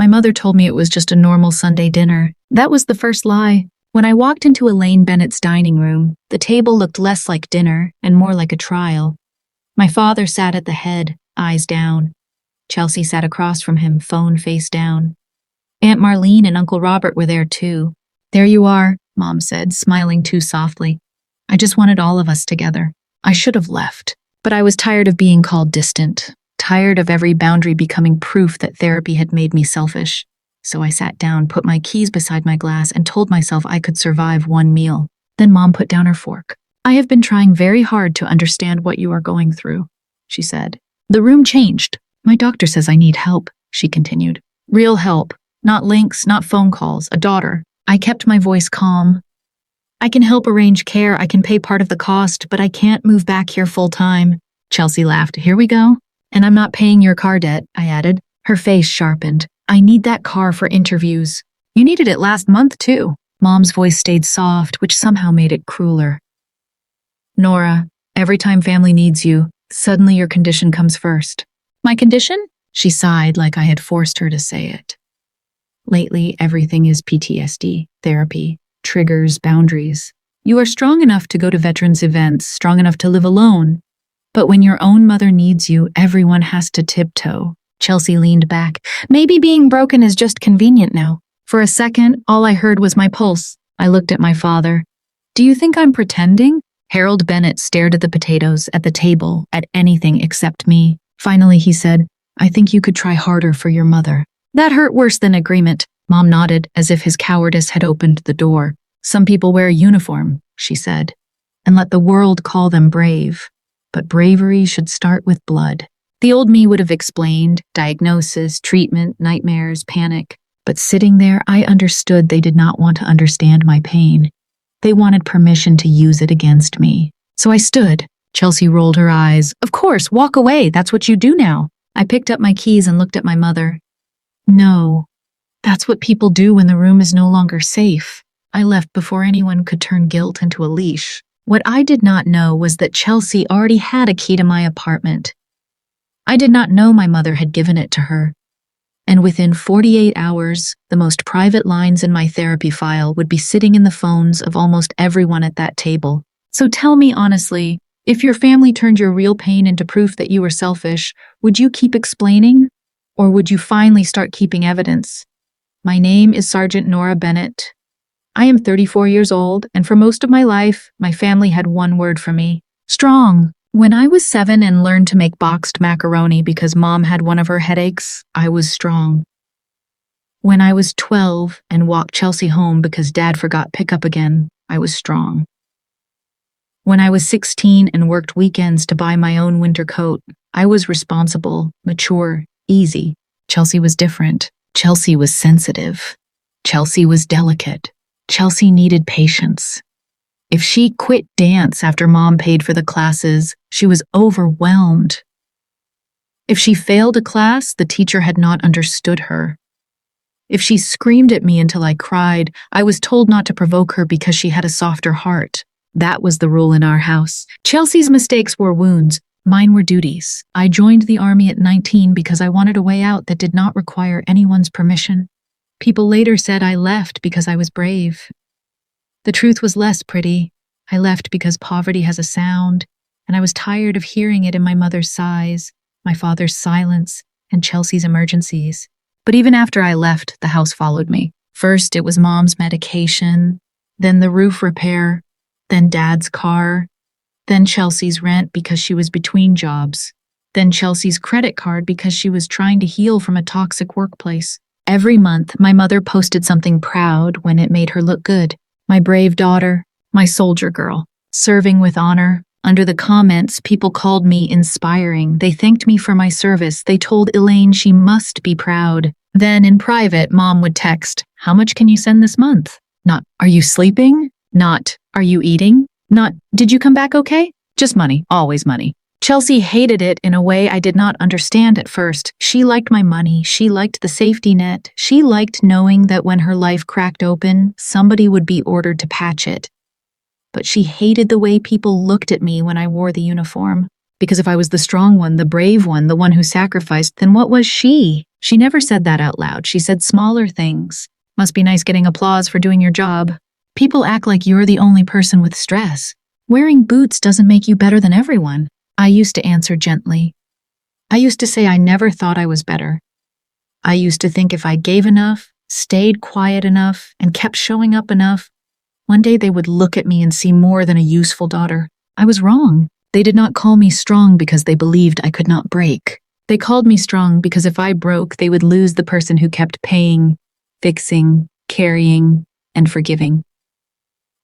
My mother told me it was just a normal Sunday dinner. That was the first lie. When I walked into Elaine Bennett's dining room, the table looked less like dinner and more like a trial. My father sat at the head, eyes down. Chelsea sat across from him, phone face down. Aunt Marlene and Uncle Robert were there too. "There you are," Mom said, smiling too softly. "I just wanted all of us together. I should have left, but I was tired of being called distant, tired of every boundary becoming proof that therapy had made me selfish. So I sat down, put my keys beside my glass, and told myself I could survive one meal." Then Mom put down her fork. "I have been trying very hard to understand what you are going through," she said. The room changed. "My doctor says I need help," she continued. "Real help. Not links, not phone calls, a daughter." I kept my voice calm. "I can help arrange care, I can pay part of the cost, but I can't move back here full time." Chelsea laughed. "Here we go. And I'm not paying your car debt," I added. Her face sharpened. "I need that car for interviews." "You needed it last month, too." Mom's voice stayed soft, which somehow made it crueler. "Nora, every time family needs you, suddenly your condition comes first." "My condition?" She sighed like I had forced her to say it. "Lately, everything is PTSD, therapy, triggers, boundaries. You are strong enough to go to veterans events, strong enough to live alone. But when your own mother needs you, everyone has to tiptoe." Chelsea leaned back. "Maybe being broken is just convenient now." For a second, all I heard was my pulse. I looked at my father. "Do you think I'm pretending?" Harold Bennett stared at the potatoes, at the table, at anything except me. Finally, he said, "I think you could try harder for your mother." That hurt worse than agreement. Mom nodded, as if his cowardice had opened the door. "Some people wear a uniform," she said, "and let the world call them brave. But bravery should start with blood." The old me would have explained diagnosis, treatment, nightmares, panic. But sitting there, I understood they did not want to understand my pain. They wanted permission to use it against me. So I stood. Chelsea rolled her eyes. "Of course, walk away. That's what you do now." I picked up my keys and looked at my mother. "No, that's what people do when the room is no longer safe." I left before anyone could turn guilt into a leash. What I did not know was that Chelsea already had a key to my apartment. I did not know my mother had given it to her. And within 48 hours, the most private lines in my therapy file would be sitting in the phones of almost everyone at that table. So tell me honestly, if your family turned your real pain into proof that you were selfish, would you keep explaining? Or would you finally start keeping evidence? My name is Sergeant Nora Bennett. I am 34 years old, and for most of my life, my family had one word for me: strong. When I was 7 and learned to make boxed macaroni because Mom had one of her headaches, I was strong. When I was 12 and walked Chelsea home because Dad forgot pickup again, I was strong. When I was 16 and worked weekends to buy my own winter coat, I was responsible, mature, easy. Chelsea was different. Chelsea was sensitive. Chelsea was delicate. Chelsea needed patience. If she quit dance after Mom paid for the classes, she was overwhelmed. If she failed a class, the teacher had not understood her. If she screamed at me until I cried, I was told not to provoke her because she had a softer heart. That was the rule in our house. Chelsea's mistakes were wounds. Mine were duties. I joined the army at 19 because I wanted a way out that did not require anyone's permission. People later said I left because I was brave. The truth was less pretty. I left because poverty has a sound, and I was tired of hearing it in my mother's sighs, my father's silence, and Chelsea's emergencies. But even after I left, the house followed me. First, it was Mom's medication, then the roof repair, then Dad's car, then Chelsea's rent because she was between jobs, then Chelsea's credit card because she was trying to heal from a toxic workplace. Every month, my mother posted something proud when it made her look good. My brave daughter, my soldier girl, serving with honor. Under the comments, people called me inspiring. They thanked me for my service. They told Elaine she must be proud. Then, in private, Mom would text, "How much can you send this month?" Not, "Are you sleeping?" Not, "Are you eating?" Not, "Did you come back okay?" Just money, always money. Chelsea hated it in a way I did not understand at first. She liked my money. She liked the safety net. She liked knowing that when her life cracked open, somebody would be ordered to patch it. But she hated the way people looked at me when I wore the uniform. Because if I was the strong one, the brave one, the one who sacrificed, then what was she? She never said that out loud. She said smaller things. Must be nice getting applause for doing your job. People act like you're the only person with stress. Wearing boots doesn't make you better than everyone. I used to answer gently. I used to say I never thought I was better. I used to think if I gave enough, stayed quiet enough, and kept showing up enough, one day they would look at me and see more than a useful daughter. I was wrong. They did not call me strong because they believed I could not break. They called me strong because if I broke, they would lose the person who kept paying, fixing, carrying, and forgiving.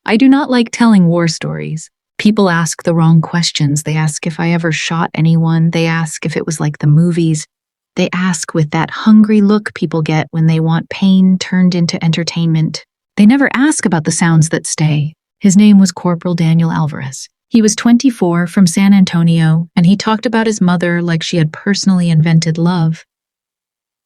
I do not like telling war stories. People ask the wrong questions. They ask if I ever shot anyone. They ask if it was like the movies. They ask with that hungry look people get when they want pain turned into entertainment. They never ask about the sounds that stay. His name was Corporal Daniel Alvarez. He was 24, from San Antonio, and he talked about his mother like she had personally invented love.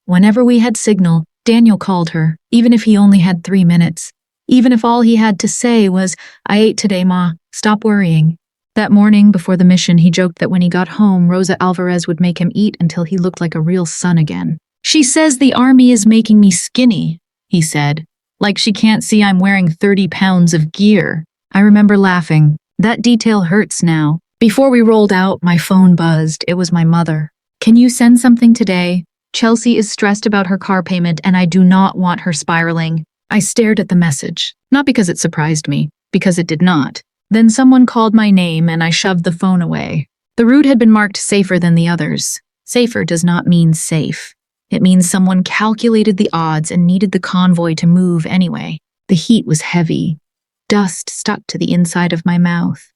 Whenever we had signal, Daniel called her, even if he only had 3 minutes. Even if all he had to say was, "I ate today, Ma. Stop worrying." That morning before the mission, he joked that when he got home, Rosa Alvarez would make him eat until he looked like a real son again. "She says the army is making me skinny," he said. "Like she can't see I'm wearing 30 pounds of gear." I remember laughing. That detail hurts now. Before we rolled out, my phone buzzed. It was my mother. "Can you send something today? Chelsea is stressed about her car payment and I do not want her spiraling." I stared at the message, not because it surprised me, because it did not. Then someone called my name and I shoved the phone away. The route had been marked safer than the others. Safer does not mean safe. It means someone calculated the odds and needed the convoy to move anyway. The heat was heavy. Dust stuck to the inside of my mouth.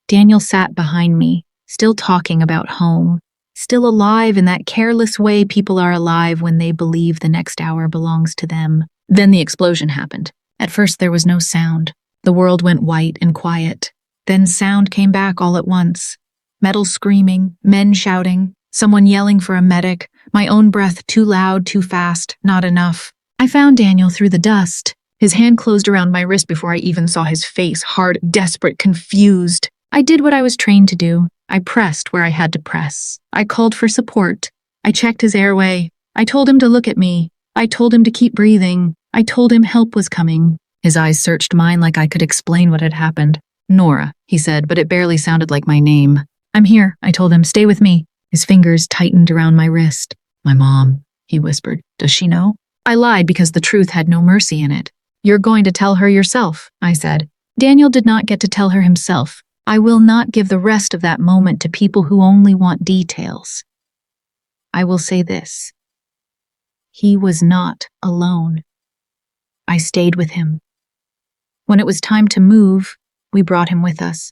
Daniel sat behind me, still talking about home, still alive in that careless way people are alive when they believe the next hour belongs to them. Then the explosion happened. At first there was no sound. The world went white and quiet. Then sound came back all at once. Metal screaming, men shouting, someone yelling for a medic, my own breath too loud, too fast, not enough. I found Daniel through the dust. His hand closed around my wrist before I even saw his face, hard, desperate, confused. I did what I was trained to do. I pressed where I had to press. I called for support. I checked his airway. I told him to look at me. I told him to keep breathing. I told him help was coming. His eyes searched mine like I could explain what had happened. "Nora," he said, but it barely sounded like my name. "I'm here," I told him. "Stay with me." His fingers tightened around my wrist. "My mom," he whispered. "Does she know?" I lied because the truth had no mercy in it. "You're going to tell her yourself," I said. Daniel did not get to tell her himself. I will not give the rest of that moment to people who only want details. I will say this. He was not alone. I stayed with him. When it was time to move, we brought him with us.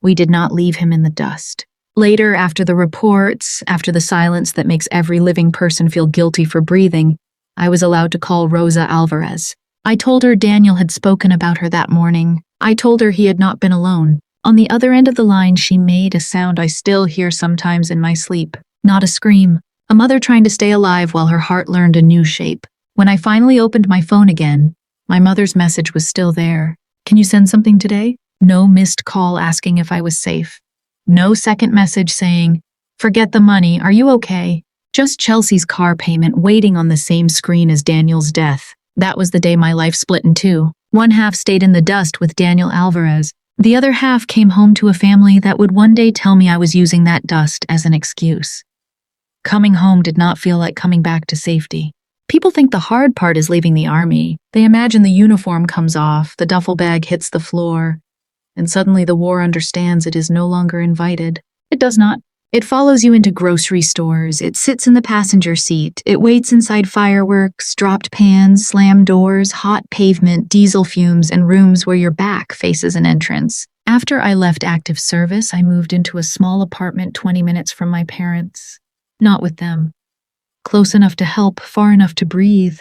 We did not leave him in the dust. Later, after the reports, after the silence that makes every living person feel guilty for breathing, I was allowed to call Rosa Alvarez. I told her Daniel had spoken about her that morning. I told her he had not been alone. On the other end of the line, she made a sound I still hear sometimes in my sleep. Not a scream. A mother trying to stay alive while her heart learned a new shape. When I finally opened my phone again, my mother's message was still there. "Can you send something today?" No missed call asking if I was safe. No second message saying, "Forget the money, are you okay?" Just Chelsea's car payment waiting on the same screen as Daniel's death. That was the day my life split in two. One half stayed in the dust with Daniel Alvarez. The other half came home to a family that would one day tell me I was using that dust as an excuse. Coming home did not feel like coming back to safety. People think the hard part is leaving the army. They imagine the uniform comes off, the duffel bag hits the floor, and suddenly the war understands it is no longer invited. It does not. It follows you into grocery stores, it sits in the passenger seat, it waits inside fireworks, dropped pans, slammed doors, hot pavement, diesel fumes, and rooms where your back faces an entrance. After I left active service, I moved into a small apartment 20 minutes from my parents. Not with them. Close enough to help, far enough to breathe.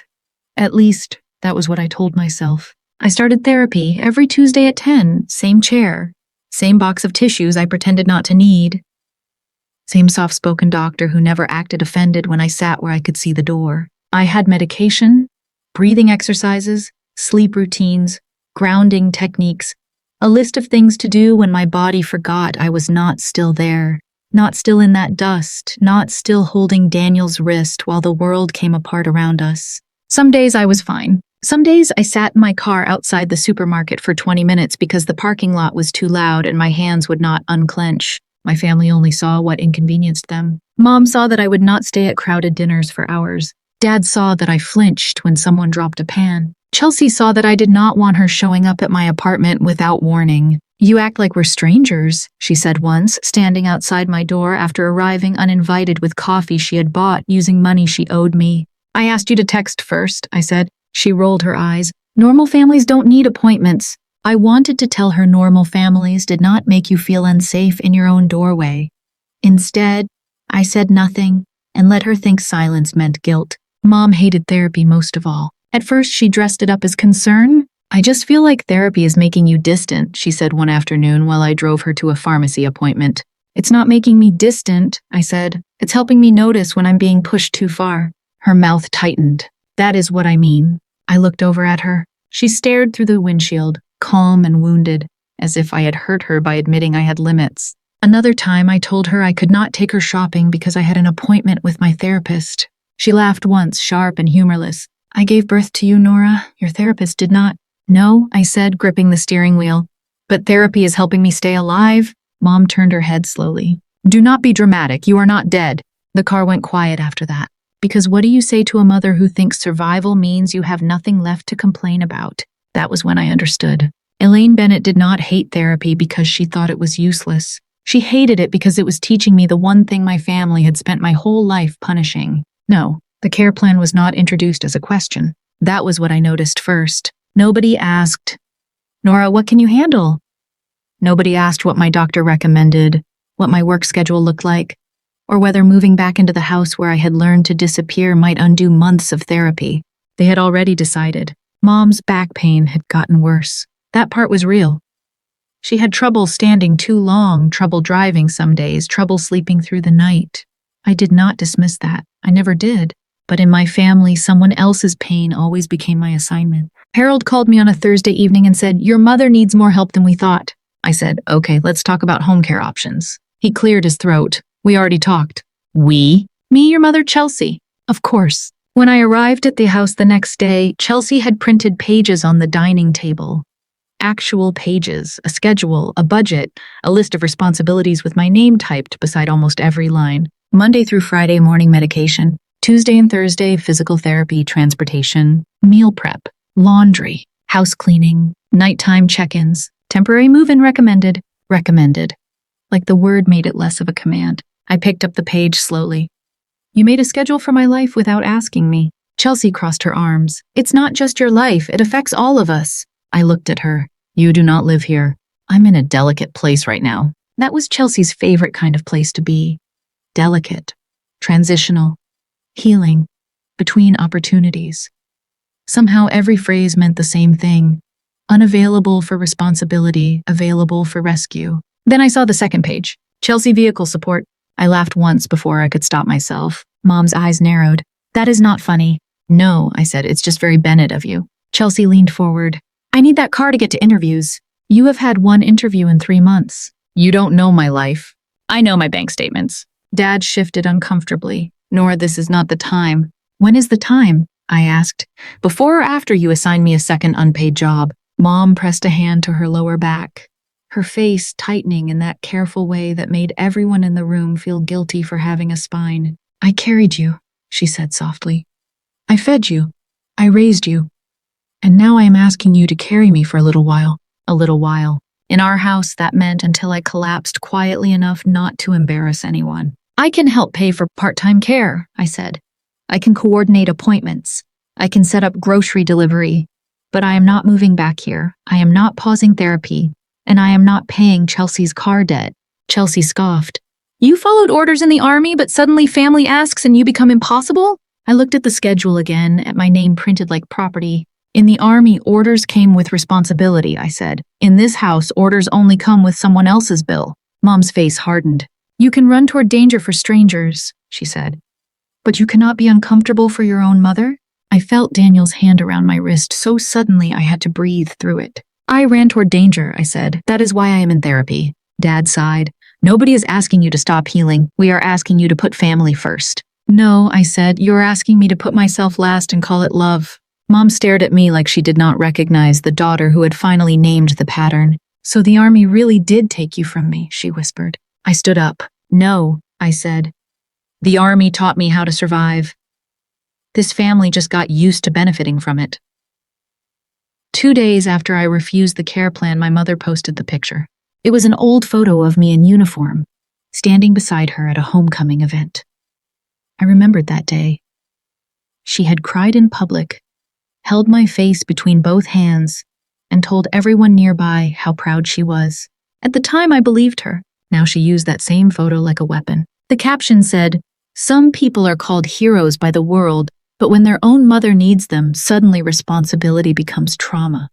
At least, that was what I told myself. I started therapy every Tuesday at 10, same chair, same box of tissues I pretended not to need. Same soft-spoken doctor who never acted offended when I sat where I could see the door. I had medication, breathing exercises, sleep routines, grounding techniques, A list of things to do when my body forgot I was not still there, not still in that dust, not still holding Daniel's wrist while the world came apart around us. Some days I was fine. Some days I sat in my car outside the supermarket for 20 minutes because the parking lot was too loud and my hands would not unclench. My family only saw what inconvenienced them. Mom saw that I would not stay at crowded dinners for hours. Dad saw that I flinched when someone dropped a pan. Chelsea saw that I did not want her showing up at my apartment without warning. "You act like we're strangers," she said once, standing outside my door after arriving uninvited with coffee she had bought using money she owed me. "I asked you to text first," I said. She rolled her eyes. "Normal families don't need appointments." I wanted to tell her normal families did not make you feel unsafe in your own doorway. Instead, I said nothing and let her think silence meant guilt. Mom hated therapy most of all. At first, she dressed it up as concern. "I just feel like therapy is making you distant," she said one afternoon while I drove her to a pharmacy appointment. "It's not making me distant," I said. "It's helping me notice when I'm being pushed too far." Her mouth tightened. "That is what I mean." I looked over at her. She stared through the windshield, calm and wounded, as if I had hurt her by admitting I had limits. Another time, I told her I could not take her shopping because I had an appointment with my therapist. She laughed once, sharp and humorless. "I gave birth to you, Nora. Your therapist did not." "No," I said, gripping the steering wheel. "But therapy is helping me stay alive." Mom turned her head slowly. "Do not be dramatic. You are not dead." The car went quiet after that. Because what do you say to a mother who thinks survival means you have nothing left to complain about? That was when I understood. Elaine Bennett did not hate therapy because she thought it was useless. She hated it because it was teaching me the one thing my family had spent my whole life punishing. No, the care plan was not introduced as a question. That was what I noticed first. Nobody asked, "Nora, what can you handle?" Nobody asked what my doctor recommended, what my work schedule looked like, or whether moving back into the house where I had learned to disappear might undo months of therapy. They had already decided. Mom's back pain had gotten worse. That part was real. She had trouble standing too long, trouble driving some days, trouble sleeping through the night. I did not dismiss that. I never did. But in my family, someone else's pain always became my assignment. Harold called me on a Thursday evening and said, "Your mother needs more help than we thought." I said, "Okay, let's talk about home care options." He cleared his throat. "We already talked." "We?" "Me, your mother, Chelsea." Of course. When I arrived at the house the next day, Chelsea had printed pages on the dining table. Actual pages, a schedule, a budget, a list of responsibilities with my name typed beside almost every line. Monday through Friday, morning medication. Tuesday and Thursday, physical therapy, transportation, meal prep, laundry, house cleaning, nighttime check-ins, temporary move-in recommended. Recommended. Like the word made it less of a command. I picked up the page slowly. "You made a schedule for my life without asking me." Chelsea crossed her arms. "It's not just your life, it affects all of us." I looked at her. "You do not live here. I'm in a delicate place right now." That was Chelsea's favorite kind of place to be. Delicate. Transitional. Healing. Between opportunities. Somehow every phrase meant the same thing. Unavailable for responsibility, available for rescue. Then I saw the second page. Chelsea vehicle support. I laughed once before I could stop myself. Mom's eyes narrowed. "That is not funny." "No," I said, "it's just very Bennett of you." Chelsea leaned forward. "I need that car to get to interviews." "You have had one interview in 3 months." "You don't know my life." "I know my bank statements." Dad shifted uncomfortably. "Nora, this is not the time." "When is the time?" I asked. "Before or after you assign me a second unpaid job?" Mom pressed a hand to her lower back, her face tightening in that careful way that made everyone in the room feel guilty for having a spine. "I carried you," she said softly. "I fed you. I raised you. And now I am asking you to carry me for a little while." A little while. In our house, that meant until I collapsed quietly enough not to embarrass anyone. "I can help pay for part-time care," I said. "I can coordinate appointments. I can set up grocery delivery. But I am not moving back here. I am not pausing therapy. And I am not paying Chelsea's car debt." Chelsea scoffed. "You followed orders in the army, but suddenly family asks and you become impossible?" I looked at the schedule again, at my name printed like property. "In the army, orders came with responsibility," I said. "In this house, orders only come with someone else's bill." Mom's face hardened. "You can run toward danger for strangers," she said. "But you cannot be uncomfortable for your own mother?" I felt Daniel's hand around my wrist so suddenly I had to breathe through it. I ran toward danger, I said. That is why I am in therapy. Dad sighed. Nobody is asking you to stop healing. We are asking you to put family first. No, I said. You're asking me to put myself last and call it love. Mom stared at me like she did not recognize the daughter who had finally named the pattern. So the army really did take you from me, she whispered. I stood up. No, I said. The army taught me how to survive. This family just got used to benefiting from it. 2 days after I refused the care plan, my mother posted the picture. It was an old photo of me in uniform, standing beside her at a homecoming event. I remembered that day. She had cried in public, held my face between both hands, and told everyone nearby how proud she was. At the time, I believed her. Now she used that same photo like a weapon. The caption said, "Some people are called heroes by the world, but when their own mother needs them, suddenly responsibility becomes trauma.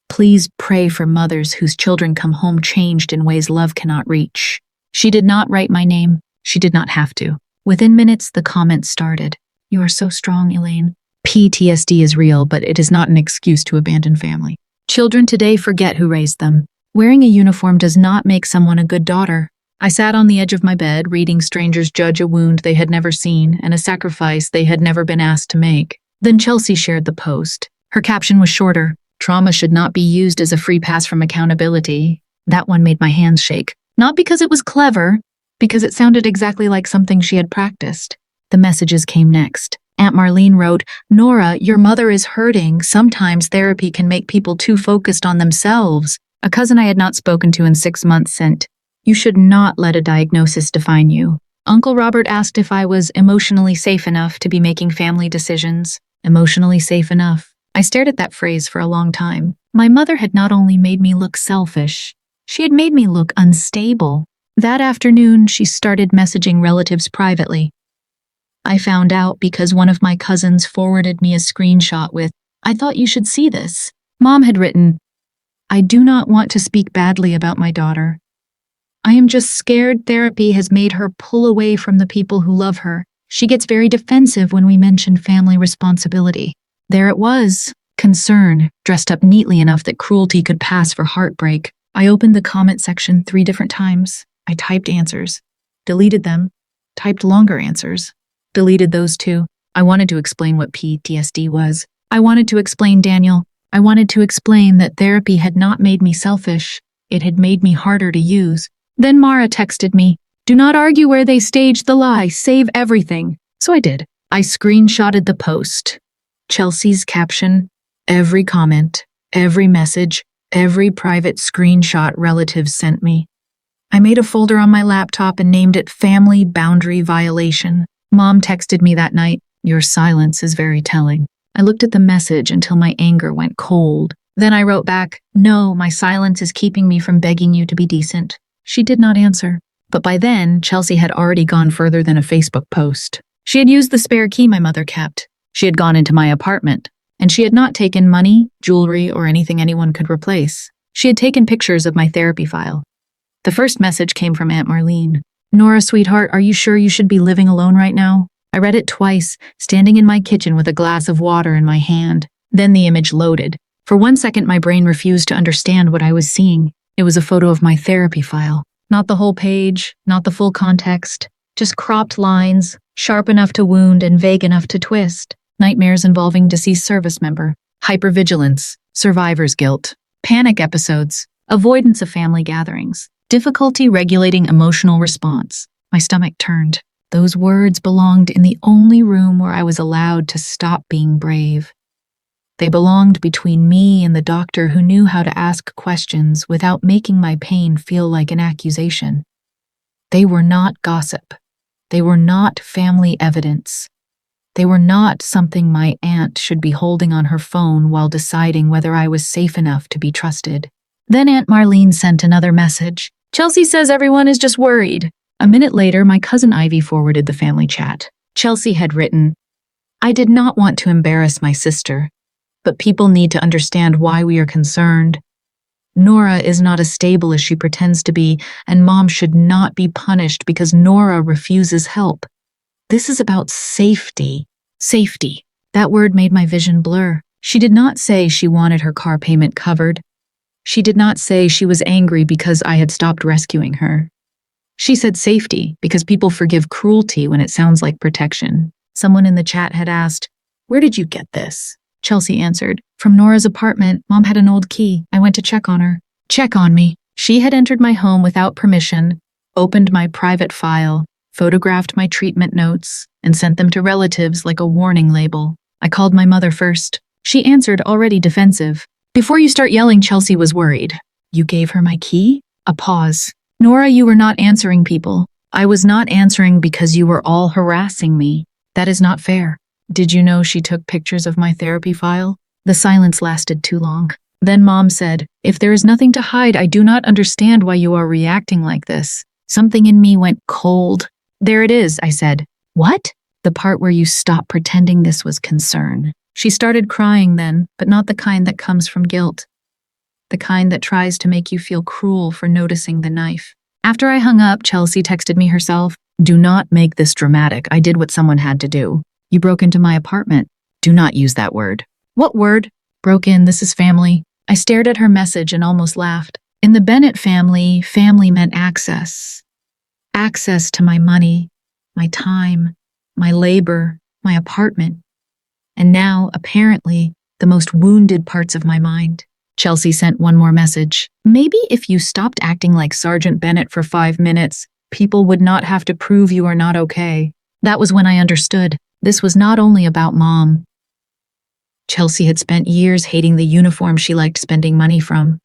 Please pray for mothers whose children come home changed in ways love cannot reach." She did not write my name. She did not have to. Within minutes, the comments started. "You are so strong, Elaine. PTSD is real, but it is not an excuse to abandon family. Children today forget who raised them. Wearing a uniform does not make someone a good daughter." I sat on the edge of my bed, reading strangers judge a wound they had never seen and a sacrifice they had never been asked to make. Then Chelsea shared the post. Her caption was shorter. "Trauma should not be used as a free pass from accountability." That one made my hands shake. Not because it was clever, because it sounded exactly like something she had practiced. The messages came next. Aunt Marlene wrote, "Nora, your mother is hurting. Sometimes therapy can make people too focused on themselves." A cousin I had not spoken to in 6 months sent, "You should not let a diagnosis define you." Uncle Robert asked if I was emotionally safe enough to be making family decisions. Emotionally safe enough. I stared at that phrase for a long time. My mother had not only made me look selfish, she had made me look unstable. That afternoon, she started messaging relatives privately. I found out because one of my cousins forwarded me a screenshot with, "I thought you should see this." Mom had written, "I do not want to speak badly about my daughter. I am just scared therapy has made her pull away from the people who love her. She gets very defensive when we mention family responsibility." There it was. Concern, dressed up neatly enough that cruelty could pass for heartbreak. I opened the comment section 3 different times. I typed answers, deleted them, typed longer answers, deleted those too. I wanted to explain what PTSD was. I wanted to explain Daniel. I wanted to explain that therapy had not made me selfish. It had made me harder to use. Then Mara texted me, "Do not argue where they staged the lie. Save everything." So I did. I screenshotted the post. Chelsea's caption, every comment, every message, every private screenshot relatives sent me. I made a folder on my laptop and named it Family Boundary Violation. Mom texted me that night, "Your silence is very telling." I looked at the message until my anger went cold. Then I wrote back, "No, my silence is keeping me from begging you to be decent." She did not answer. But by then, Chelsea had already gone further than a Facebook post. She had used the spare key my mother kept. She had gone into my apartment, and she had not taken money, jewelry, or anything anyone could replace. She had taken pictures of my therapy file. The first message came from Aunt Marlene. "Nora, sweetheart, are you sure you should be living alone right now?" I read it twice, standing in my kitchen with a glass of water in my hand. Then the image loaded. For 1 second, my brain refused to understand what I was seeing. It was a photo of my therapy file. Not the whole page, not the full context, just cropped lines, sharp enough to wound and vague enough to twist. Nightmares involving deceased service member, hypervigilance, survivor's guilt, panic episodes, avoidance of family gatherings, difficulty regulating emotional response. My stomach turned. Those words belonged in the only room where I was allowed to stop being brave. They belonged between me and the doctor who knew how to ask questions without making my pain feel like an accusation. They were not gossip. They were not family evidence. They were not something my aunt should be holding on her phone while deciding whether I was safe enough to be trusted. Then Aunt Marlene sent another message. "Chelsea says everyone is just worried." A minute later, my cousin Ivy forwarded the family chat. Chelsea had written, "I did not want to embarrass my sister, but people need to understand why we are concerned. Nora is not as stable as she pretends to be, and Mom should not be punished because Nora refuses help. This is about safety." Safety. That word made my vision blur. She did not say she wanted her car payment covered. She did not say she was angry because I had stopped rescuing her. She said safety, because people forgive cruelty when it sounds like protection. Someone in the chat had asked, "Where did you get this?" Chelsea answered, "From Nora's apartment. Mom had an old key. I went to check on her." Check on me. She had entered my home without permission, opened my private file, photographed my treatment notes, and sent them to relatives like a warning label. I called my mother first. She answered, already defensive. "Before you start yelling," Chelsea was worried. "You gave her my key?" A pause. "Nora, you were not answering people." "I was not answering because you were all harassing me. That is not fair." "Did you know she took pictures of my therapy file?" The silence lasted too long. Then Mom said, "If there is nothing to hide, I do not understand why you are reacting like this." Something in me went cold. "There it is," I said. "What?" "The part where you stop pretending this was concern." She started crying then, but not the kind that comes from guilt. The kind that tries to make you feel cruel for noticing the knife. After I hung up, Chelsea texted me herself, "Do not make this dramatic. I did what someone had to do. You broke into my apartment. Do not use that word." "What word?" "Broke in. This is family." I stared at her message and almost laughed. In the Bennett family, family meant access. Access to my money, my time, my labor, my apartment. And now, apparently, the most wounded parts of my mind. Chelsea sent one more message. "Maybe if you stopped acting like Sergeant Bennett for 5 minutes, people would not have to prove you are not okay." That was when I understood. This was not only about Mom. Chelsea had spent years hating the uniform she liked spending money from.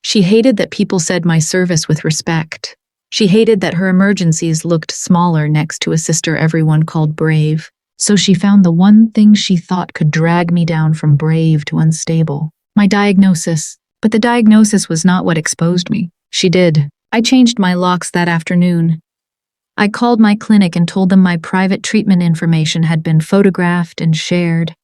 She hated that people said my service with respect. She hated that her emergencies looked smaller next to a sister everyone called brave. So she found the one thing she thought could drag me down from brave to unstable. My diagnosis. But the diagnosis was not what exposed me. She did. I changed my locks that afternoon. I called my clinic and told them my private treatment information had been photographed and shared.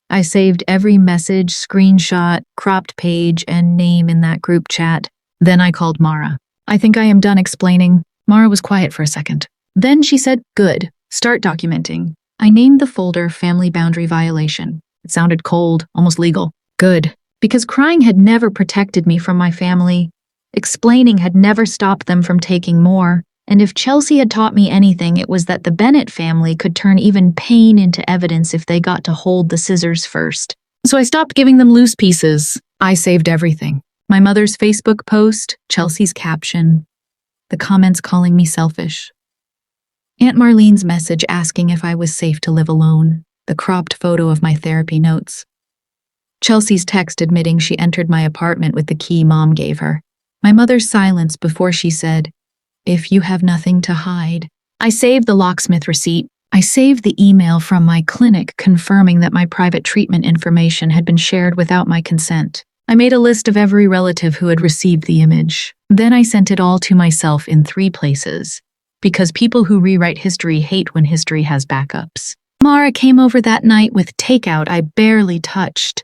I saved every message, screenshot, cropped page, and name in that group chat. Then I called Mara. "I think I am done explaining." Mara was quiet for a second. Then she said, "Good. Start documenting." I named the folder Family Boundary Violation. It sounded cold, almost legal. Good. Because crying had never protected me from my family. Explaining had never stopped them from taking more. And if Chelsea had taught me anything, it was that the Bennett family could turn even pain into evidence if they got to hold the scissors first. So I stopped giving them loose pieces. I saved everything. My mother's Facebook post, Chelsea's caption, the comments calling me selfish. Aunt Marlene's message asking if I was safe to live alone, the cropped photo of my therapy notes. Chelsea's text admitting she entered my apartment with the key Mom gave her. My mother's silence before she said, "If you have nothing to hide." I saved the locksmith receipt. I saved the email from my clinic confirming that my private treatment information had been shared without my consent. I made a list of every relative who had received the image. Then I sent it all to myself in 3 places. Because people who rewrite history hate when history has backups. Mara came over that night with takeout I barely touched.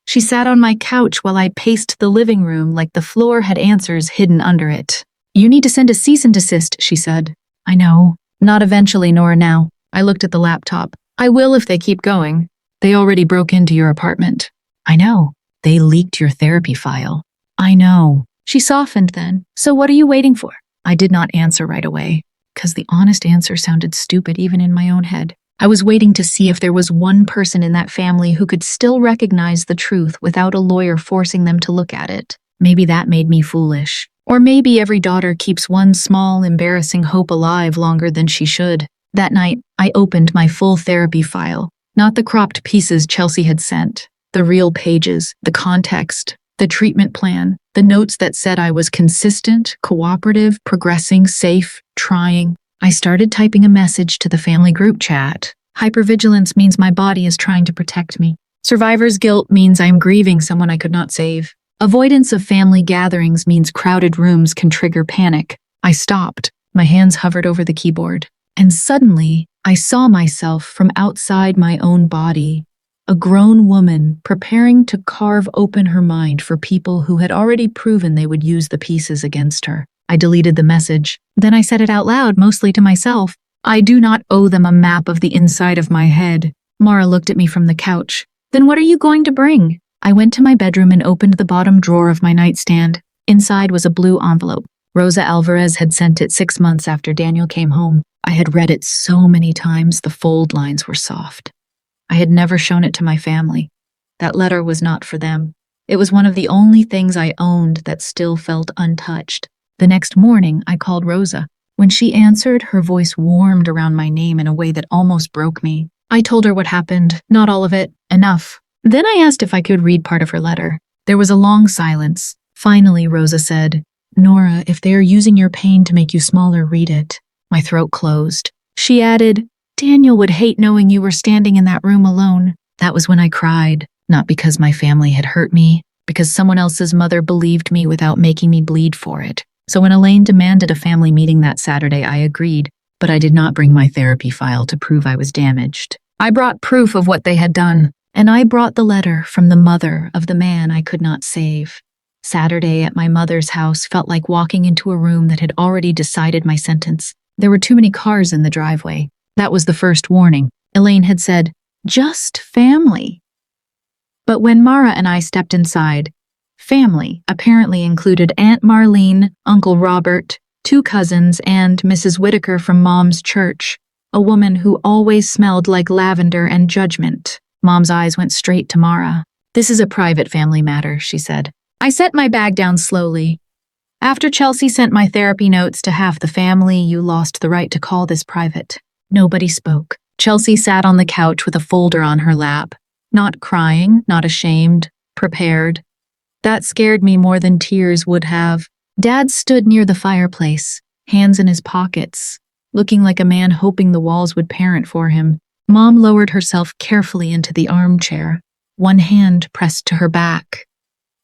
She sat on my couch while I paced the living room like the floor had answers hidden under it. "You need to send a cease and desist," she said. "I know. Not eventually, nor now." I looked at the laptop. "I will if they keep going. They already broke into your apartment." "I know. They leaked your therapy file." "I know." She softened then. "So what are you waiting for?" I did not answer right away, because the honest answer sounded stupid even in my own head. I was waiting to see if there was one person in that family who could still recognize the truth without a lawyer forcing them to look at it. Maybe that made me foolish. Or maybe every daughter keeps one small, embarrassing hope alive longer than she should. That night, I opened my full therapy file, not the cropped pieces Chelsea had sent, the real pages, the context, the treatment plan, the notes that said I was consistent, cooperative, progressing, safe, trying. I started typing a message to the family group chat. Hypervigilance means my body is trying to protect me. Survivor's guilt means I am grieving someone I could not save. Avoidance of family gatherings means crowded rooms can trigger panic. I stopped. My hands hovered over the keyboard. And suddenly, I saw myself from outside my own body. A grown woman preparing to carve open her mind for people who had already proven they would use the pieces against her. I deleted the message. Then I said it out loud, mostly to myself. I do not owe them a map of the inside of my head. Mara looked at me from the couch. Then what are you going to bring? I went to my bedroom and opened the bottom drawer of my nightstand. Inside was a blue envelope. Rosa Alvarez had sent it 6 months after Daniel came home. I had read it so many times the fold lines were soft. I had never shown it to my family. That letter was not for them. It was one of the only things I owned that still felt untouched. The next morning, I called Rosa. When she answered, her voice warmed around my name in a way that almost broke me. I told her what happened, not all of it, enough. Then I asked if I could read part of her letter. There was a long silence. Finally, Rosa said, "Nora, if they are using your pain to make you smaller, read it." My throat closed. She added, "Daniel would hate knowing you were standing in that room alone." That was when I cried, not because my family had hurt me, because someone else's mother believed me without making me bleed for it. So when Elaine demanded a family meeting that Saturday, I agreed, but I did not bring my therapy file to prove I was damaged. I brought proof of what they had done, and I brought the letter from the mother of the man I could not save. Saturday at my mother's house felt like walking into a room that had already decided my sentence. There were too many cars in the driveway. That was the first warning. Elaine had said, "Just family." But when Mara and I stepped inside, family apparently included Aunt Marlene, Uncle Robert, 2 cousins, and Mrs. Whitaker from Mom's church, a woman who always smelled like lavender and judgment. Mom's eyes went straight to Mara. "This is a private family matter," she said. I set my bag down slowly. "After Chelsea sent my therapy notes to half the family, you lost the right to call this private." Nobody spoke. Chelsea sat on the couch with a folder on her lap. Not crying, not ashamed, prepared. That scared me more than tears would have. Dad stood near the fireplace, hands in his pockets, looking like a man hoping the walls would parent for him. Mom lowered herself carefully into the armchair, one hand pressed to her back.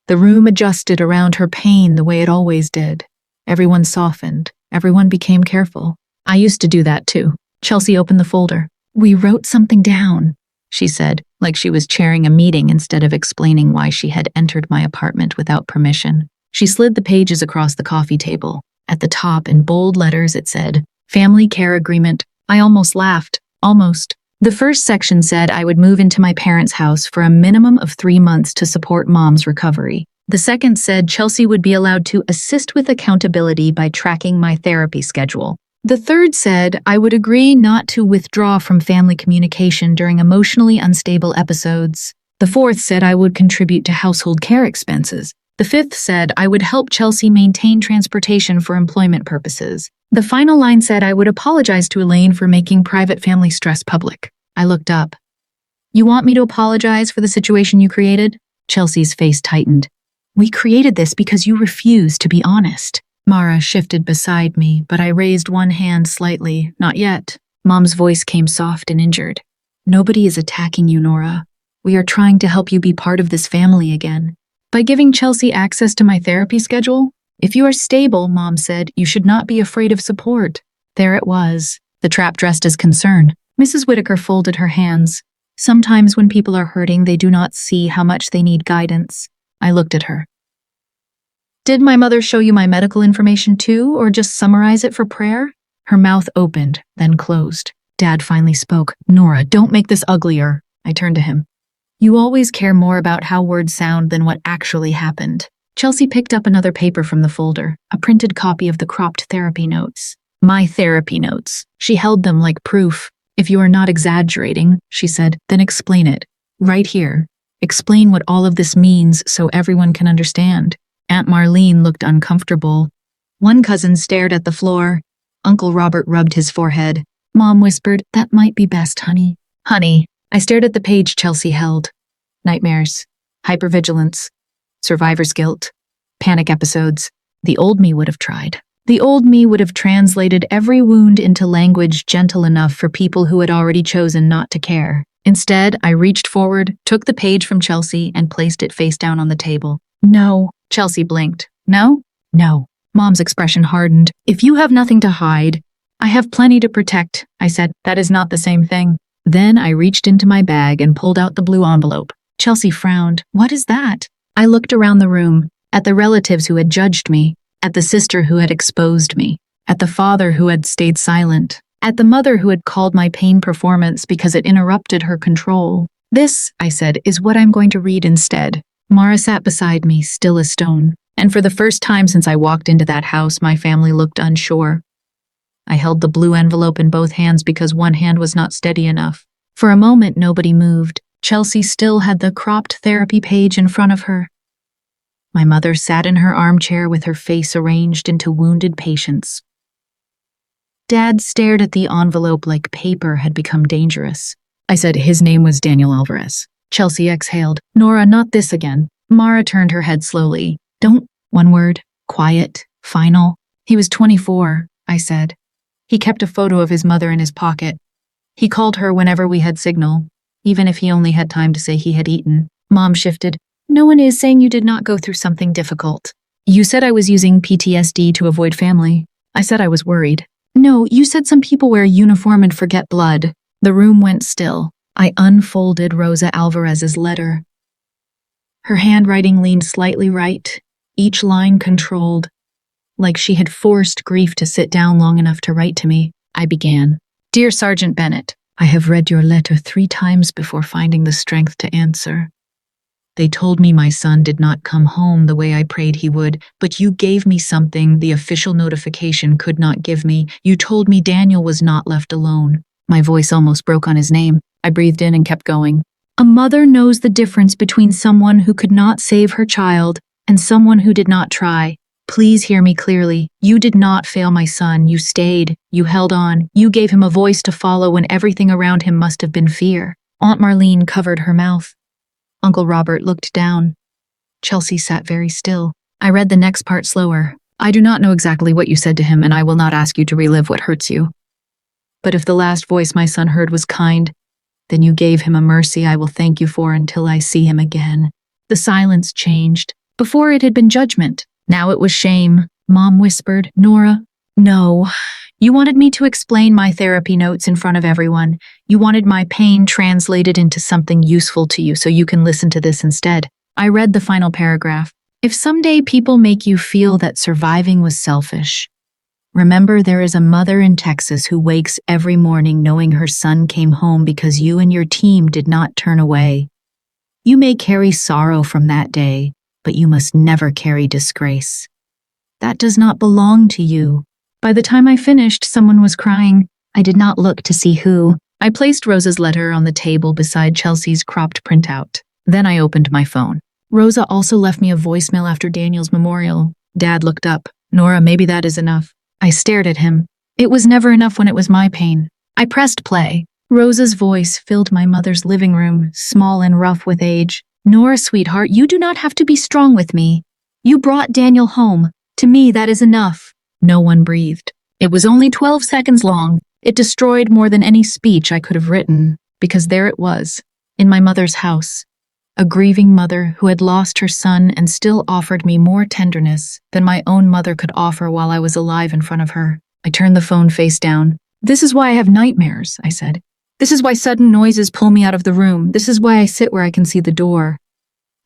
The room adjusted around her pain the way it always did. Everyone softened. Everyone became careful. I used to do that too. Chelsea opened the folder. "We wrote something down," she said, like she was chairing a meeting instead of explaining why she had entered my apartment without permission. She slid the pages across the coffee table. At the top, in bold letters, it said, "Family Care Agreement." I almost laughed. Almost. The first section said I would move into my parents' house for a minimum of 3 months to support Mom's recovery. The second said Chelsea would be allowed to assist with accountability by tracking my therapy schedule. The third said I would agree not to withdraw from family communication during emotionally unstable episodes. The fourth said I would contribute to household care expenses. The fifth said I would help Chelsea maintain transportation for employment purposes. The final line said I would apologize to Elaine for making private family stress public. I looked up. "You want me to apologize for the situation you created?" Chelsea's face tightened. "We created this because you refused to be honest." Mara shifted beside me, but I raised one hand slightly. "Not yet." Mom's voice came soft and injured. "Nobody is attacking you, Nora. We are trying to help you be part of this family again. By giving Chelsea access to my therapy schedule? If you are stable," Mom said, "you should not be afraid of support." There it was, the trap dressed as concern. Mrs. Whitaker folded her hands. "Sometimes when people are hurting, they do not see how much they need guidance." I looked at her. "Did my mother show you my medical information too, or just summarize it for prayer?" Her mouth opened, then closed. Dad finally spoke. "Nora, don't make this uglier." I turned to him. "You always care more about how words sound than what actually happened." Chelsea picked up another paper from the folder, a printed copy of the cropped therapy notes. My therapy notes. She held them like proof. "If you are not exaggerating," she said, "then explain it. Right here. Explain what all of this means so everyone can understand." Aunt Marlene looked uncomfortable. One cousin stared at the floor. Uncle Robert rubbed his forehead. Mom whispered, "That might be best, honey." "Honey." I stared at the page Chelsea held. Nightmares, hypervigilance, survivor's guilt, panic episodes. The old me would have tried. The old me would have translated every wound into language gentle enough for people who had already chosen not to care. Instead, I reached forward, took the page from Chelsea, and placed it face down on the table. "No." Chelsea blinked. "No?" "No." Mom's expression hardened. "If you have nothing to hide, I have plenty to protect," I said. "That is not the same thing." Then I reached into my bag and pulled out the blue envelope. Chelsea frowned. "What is that?" I looked around the room, at the relatives who had judged me, at the sister who had exposed me, at the father who had stayed silent, at the mother who had called my pain performance because it interrupted her control. "This," I said, "is what I'm going to read instead." Mara sat beside me, still as stone, and for the first time since I walked into that house, my family looked unsure. I held the blue envelope in both hands because one hand was not steady enough. For a moment, nobody moved. Chelsea still had the cropped therapy page in front of her. My mother sat in her armchair with her face arranged into wounded patience. Dad stared at the envelope like paper had become dangerous. I said his name was Daniel Alvarez. Chelsea exhaled. "Nora, not this again." Mara turned her head slowly. "Don't." One word. Quiet. Final. "He was 24, I said. He kept a photo of his mother in his pocket. He called her whenever we had signal, even if he only had time to say he had eaten." Mom shifted. "No one is saying you did not go through something difficult. You said I was using PTSD to avoid family. I said I was worried." "No, you said some people wear a uniform and forget blood." The room went still. I unfolded Rosa Alvarez's letter. Her handwriting leaned slightly right, each line controlled, like she had forced grief to sit down long enough to write to me. I began. "Dear Sergeant Bennett, I have read your letter 3 times before finding the strength to answer. They told me my son did not come home the way I prayed he would, but you gave me something the official notification could not give me. You told me Daniel was not left alone." My voice almost broke on his name. I breathed in and kept going. "A mother knows the difference between someone who could not save her child and someone who did not try. Please hear me clearly. You did not fail my son. You stayed. You held on. You gave him a voice to follow when everything around him must have been fear." Aunt Marlene covered her mouth. Uncle Robert looked down. Chelsea sat very still. I read the next part slower. "I do not know exactly what you said to him, and I will not ask you to relive what hurts you. But if the last voice my son heard was kind, then you gave him a mercy I will thank you for until I see him again." The silence changed. Before it had been judgment. Now it was shame. Mom whispered, "Nora, no. You wanted me to explain my therapy notes in front of everyone. You wanted my pain translated into something useful to you so you can listen to this instead." I read the final paragraph. "If someday people make you feel that surviving was selfish, remember there is a mother in Texas who wakes every morning knowing her son came home because you and your team did not turn away. You may carry sorrow from that day, but you must never carry disgrace. That does not belong to you." By the time I finished, someone was crying. I did not look to see who. I placed Rosa's letter on the table beside Chelsea's cropped printout. Then I opened my phone. Rosa also left me a voicemail after Daniel's memorial. Dad looked up. "Nora, maybe that is enough." I stared at him. It was never enough when it was my pain. I pressed play. Rosa's voice filled my mother's living room, small and rough with age. "Nora, sweetheart, you do not have to be strong with me. You brought Daniel home. To me, that is enough." No one breathed. It was only 12 seconds long. It destroyed more than any speech I could have written, because there it was, in my mother's house. A grieving mother who had lost her son and still offered me more tenderness than my own mother could offer while I was alive in front of her. I turned the phone face down. "This is why I have nightmares," I said. "This is why sudden noises pull me out of the room. This is why I sit where I can see the door.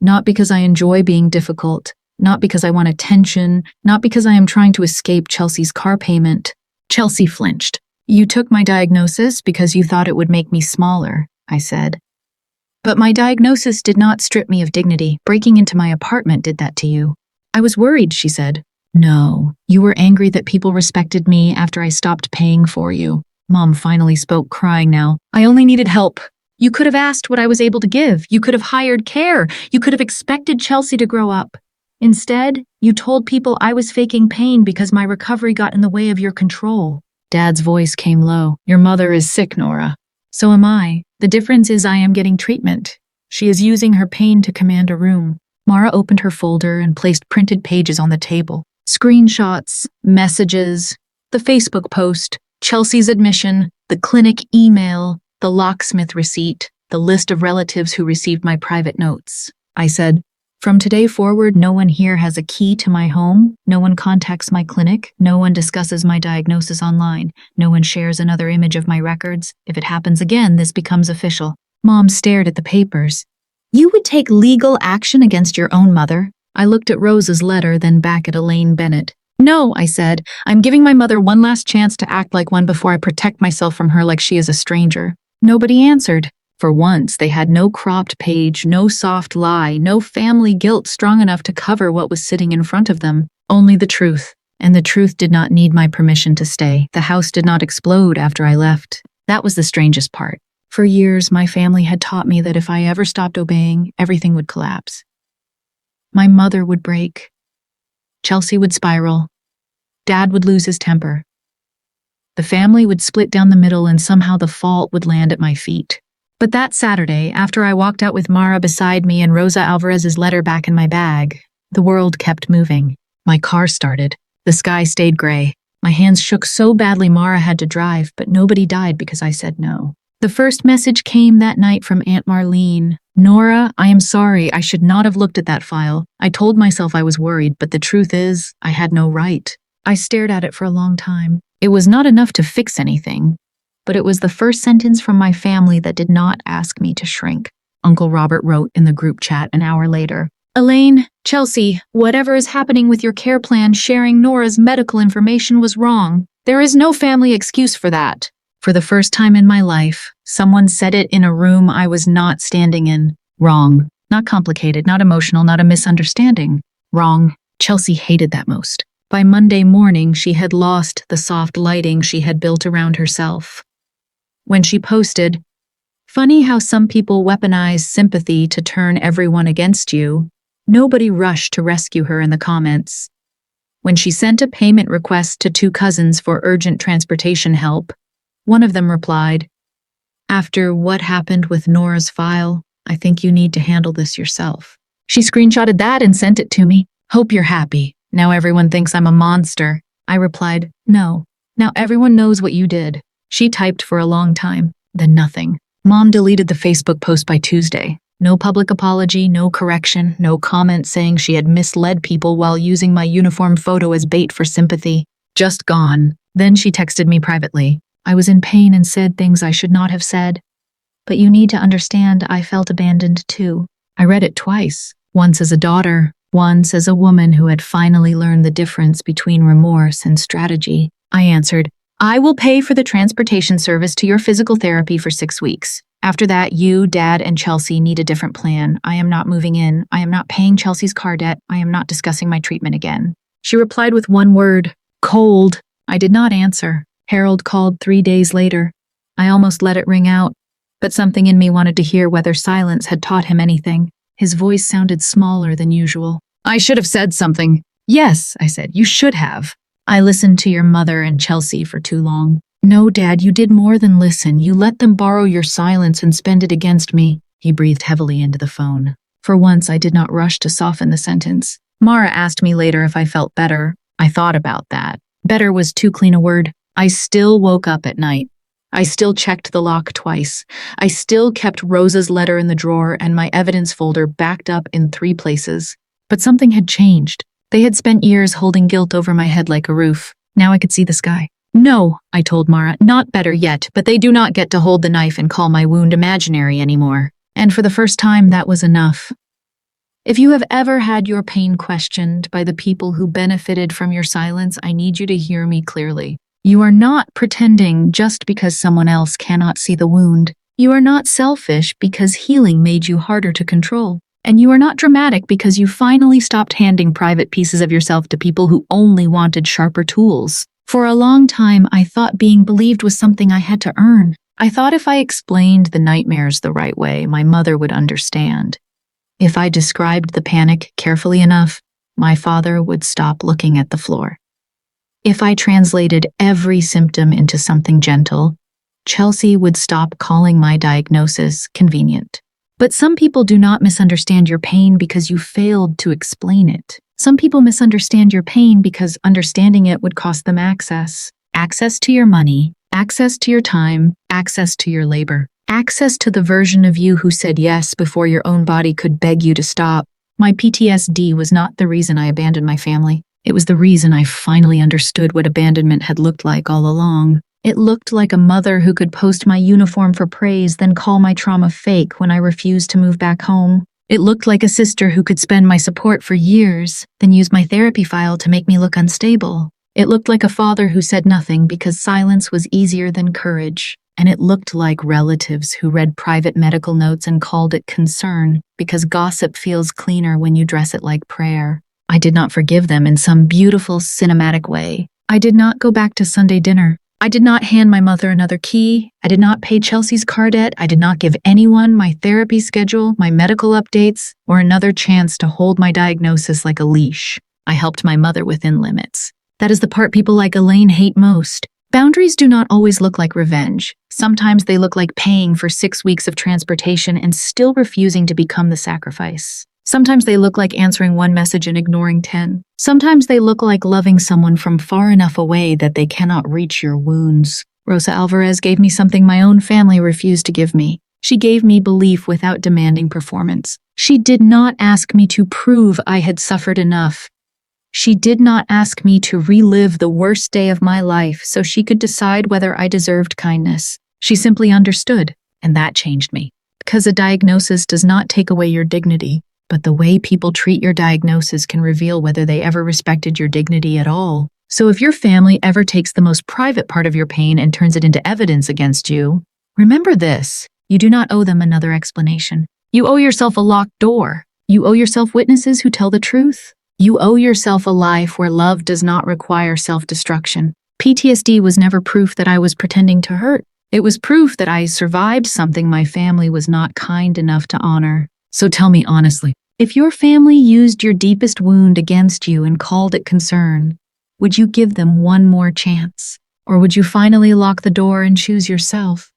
Not because I enjoy being difficult. Not because I want attention, not because I am trying to escape Chelsea's car payment." Chelsea flinched. "You took my diagnosis because you thought it would make me smaller," I said. "But my diagnosis did not strip me of dignity. Breaking into my apartment did that to you." "I was worried," she said. "No, you were angry that people respected me after I stopped paying for you." Mom finally spoke, crying now. "I only needed help. You could have asked what I was able to give. You could have hired care. You could have expected Chelsea to grow up. Instead, you told people I was faking pain because my recovery got in the way of your control." Dad's voice came low. "Your mother is sick, Nora. So am I. The difference is I am getting treatment. She is using her pain to command a room." Mara opened her folder and placed printed pages on the table. Screenshots, messages, the Facebook post, Chelsea's admission, the clinic email, the locksmith receipt, the list of relatives who received my private notes. I said, "From today forward, no one here has a key to my home, no one contacts my clinic, no one discusses my diagnosis online, no one shares another image of my records. If it happens again, this becomes official." Mom stared at the papers. "You would take legal action against your own mother?" I looked at Rosa's letter, then back at Elaine Bennett. "No," I said. "I'm giving my mother one last chance to act like one before I protect myself from her like she is a stranger." Nobody answered. For once, they had no cropped page, no soft lie, no family guilt strong enough to cover what was sitting in front of them. Only the truth. And the truth did not need my permission to stay. The house did not explode after I left. That was the strangest part. For years, my family had taught me that if I ever stopped obeying, everything would collapse. My mother would break. Chelsea would spiral. Dad would lose his temper. The family would split down the middle and somehow the fault would land at my feet. But that Saturday, after I walked out with Mara beside me and Rosa Alvarez's letter back in my bag, the world kept moving. My car started. The sky stayed gray. My hands shook so badly Mara had to drive, but nobody died because I said no. The first message came that night from Aunt Marlene. Nora, I am sorry. I should not have looked at that file. I told myself I was worried, but the truth is, I had no right. I stared at it for a long time. It was not enough to fix anything, but it was the first sentence from my family that did not ask me to shrink. Uncle Robert wrote in the group chat an hour later. Elaine, Chelsea, whatever is happening with your care plan, sharing Nora's medical information was wrong. There is no family excuse for that. For the first time in my life, someone said it in a room I was not standing in. Wrong. Not complicated, not emotional, not a misunderstanding. Wrong. Chelsea hated that most. By Monday morning, she had lost the soft lighting she had built around herself. When she posted, "Funny how some people weaponize sympathy to turn everyone against you," nobody rushed to rescue her in the comments. When she sent a payment request to 2 cousins for urgent transportation help, one of them replied, "After what happened with Nora's file, I think you need to handle this yourself." She screenshotted that and sent it to me. "Hope you're happy. Now everyone thinks I'm a monster." I replied, "No. Now everyone knows what you did." She typed for a long time, then nothing. Mom deleted the Facebook post by Tuesday. No public apology, no correction, no comment saying she had misled people while using my uniform photo as bait for sympathy. Just gone. Then she texted me privately. I was in pain and said things I should not have said. But you need to understand I felt abandoned too. I read it twice, once as a daughter, once as a woman who had finally learned the difference between remorse and strategy. I answered, "I will pay for the transportation service to your physical therapy for 6 weeks. After that, you, Dad, and Chelsea need a different plan. I am not moving in. I am not paying Chelsea's car debt. I am not discussing my treatment again." She replied with one word, "Cold." I did not answer. Harold called 3 days later. I almost let it ring out, but something in me wanted to hear whether silence had taught him anything. His voice sounded smaller than usual. "I should have said something." "Yes," I said, "you should have. I listened to your mother and Chelsea for too long." "No, Dad, you did more than listen. You let them borrow your silence and spend it against me." He breathed heavily into the phone. For once, I did not rush to soften the sentence. Mara asked me later if I felt better. I thought about that. Better was too clean a word. I still woke up at night. I still checked the lock twice. I still kept Rosa's letter in the drawer and my evidence folder backed up in 3 places. But something had changed. They had spent years holding guilt over my head like a roof. Now I could see the sky. "No," I told Mara, "not better yet, but they do not get to hold the knife and call my wound imaginary anymore." And for the first time, that was enough. If you have ever had your pain questioned by the people who benefited from your silence, I need you to hear me clearly. You are not pretending just because someone else cannot see the wound. You are not selfish because healing made you harder to control. And you are not dramatic because you finally stopped handing private pieces of yourself to people who only wanted sharper tools. For a long time, I thought being believed was something I had to earn. I thought if I explained the nightmares the right way, my mother would understand. If I described the panic carefully enough, my father would stop looking at the floor. If I translated every symptom into something gentle, Chelsea would stop calling my diagnosis convenient. But some people do not misunderstand your pain because you failed to explain it. Some people misunderstand your pain because understanding it would cost them access. Access to your money, access to your time, access to your labor, access to the version of you who said yes before your own body could beg you to stop. My PTSD was not the reason I abandoned my family. It was the reason I finally understood what abandonment had looked like all along. It looked like a mother who could post my uniform for praise, then call my trauma fake when I refused to move back home. It looked like a sister who could spend my support for years, then use my therapy file to make me look unstable. It looked like a father who said nothing because silence was easier than courage. and it looked like relatives who read private medical notes and called it concern because gossip feels cleaner when you dress it like prayer. I did not forgive them in some beautiful cinematic way. I did not go back to Sunday dinner. I did not hand my mother another key. I did not pay Chelsea's car debt. I did not give anyone my therapy schedule, my medical updates, or another chance to hold my diagnosis like a leash. I helped my mother within limits. That is the part people like Elaine hate most. Boundaries do not always look like revenge. Sometimes they look like paying for 6 weeks of transportation and still refusing to become the sacrifice. Sometimes they look like answering one message and ignoring 10. Sometimes they look like loving someone from far enough away that they cannot reach your wounds. Rosa Alvarez gave me something my own family refused to give me. She gave me belief without demanding performance. She did not ask me to prove I had suffered enough. She did not ask me to relive the worst day of my life so she could decide whether I deserved kindness. She simply understood, and that changed me. Because a diagnosis does not take away your dignity, but the way people treat your diagnosis can reveal whether they ever respected your dignity at all. So if your family ever takes the most private part of your pain and turns it into evidence against you, remember this: you do not owe them another explanation. You owe yourself a locked door. You owe yourself witnesses who tell the truth. You owe yourself a life where love does not require self-destruction. PTSD was never proof that I was pretending to hurt. It was proof that I survived something my family was not kind enough to honor. So tell me honestly, if your family used your deepest wound against you and called it concern, would you give them one more chance? Or would you finally lock the door and choose yourself?